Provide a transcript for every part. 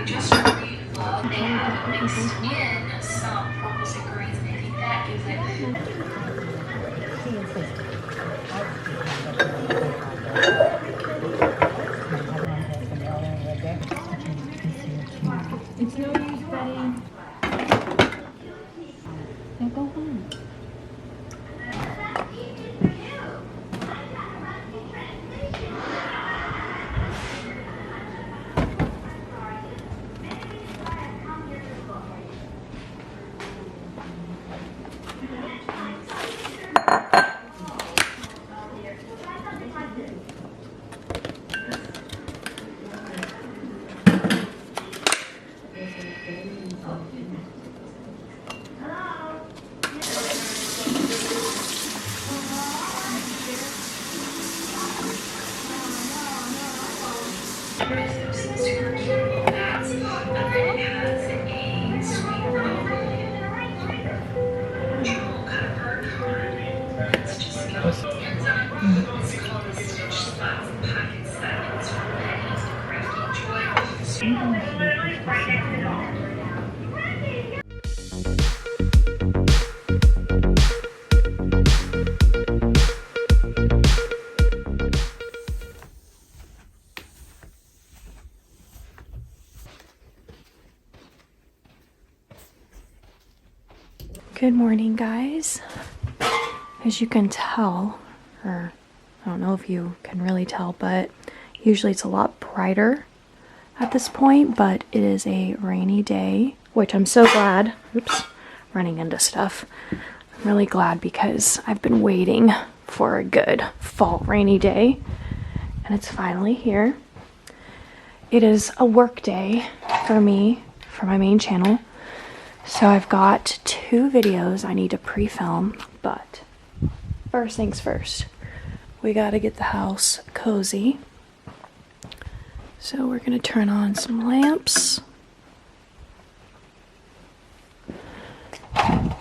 just really love they have mixed in some purples and greens, and I think that gives it. It's no use, Betty. Now go home. Good morning, guys. As you can tell, or I don't know if you can really tell, but usually it's a lot brighter at this point, but it is a rainy day, which I'm so glad. Oops, running into stuff. I'm really glad because I've been waiting for a good fall rainy day, and it's finally here. It is a work day for me, for my main channel. So I've got 2 videos I need to pre-film, but first things first, we gotta get the house cozy. So we're gonna turn on some lamps. And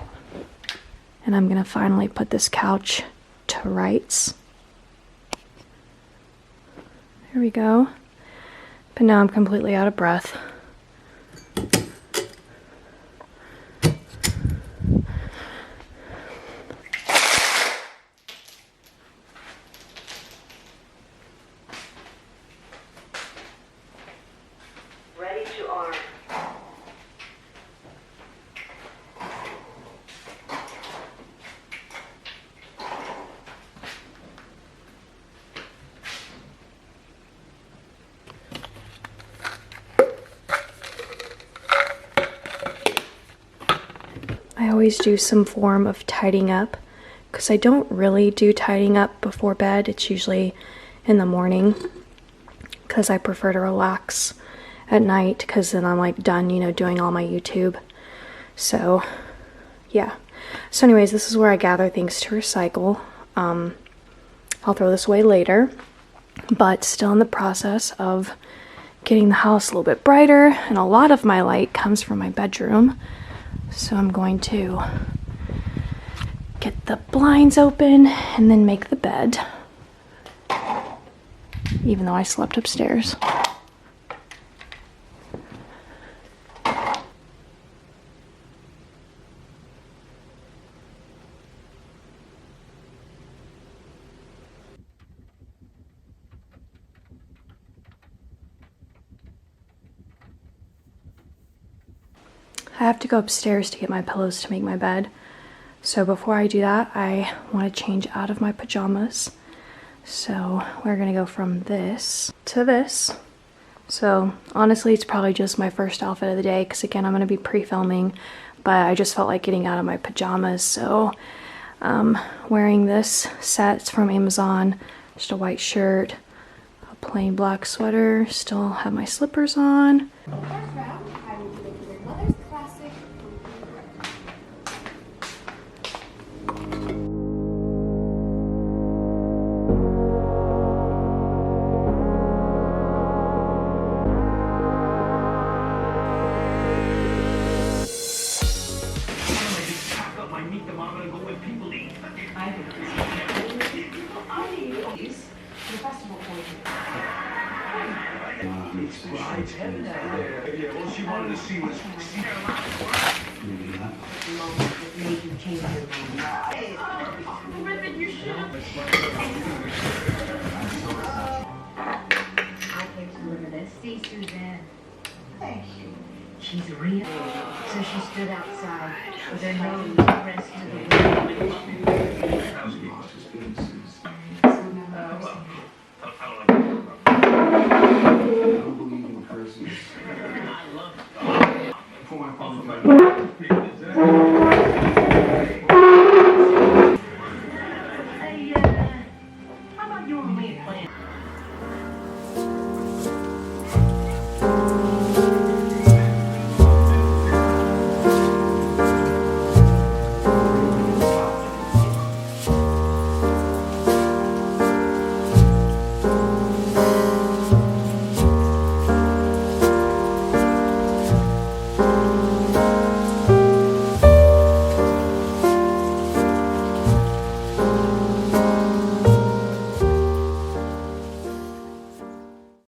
I'm gonna finally put this couch to rights. There we go. But now I'm completely out of breath. I always do some form of tidying up because I don't really do tidying up before bed. It's usually in the morning because I prefer to relax at night because then I'm like done, you know, doing all my YouTube. So yeah. So anyways, this is where I gather things to recycle. I'll throw this away later, but still in the process of getting the house a little bit brighter, and a lot of my light comes from my bedroom. So I'm going to get the blinds open and then make the bed, even though I slept upstairs. I have to go upstairs to get my pillows to make my bed. So before I do that, I want to change out of my pajamas. So we're gonna go from this to this. So honestly, it's probably just my first outfit of the day because again, I'm gonna be pre-filming, but I just felt like getting out of my pajamas. So wearing this set, it's from Amazon, just a white shirt, a plain black sweater, still have my slippers on. Yeah, well, she wanted to see what's. Made you change your I came to deliver this. See, Suzanne. Thank you. She's real. So she stood outside with her nose pressed to the window.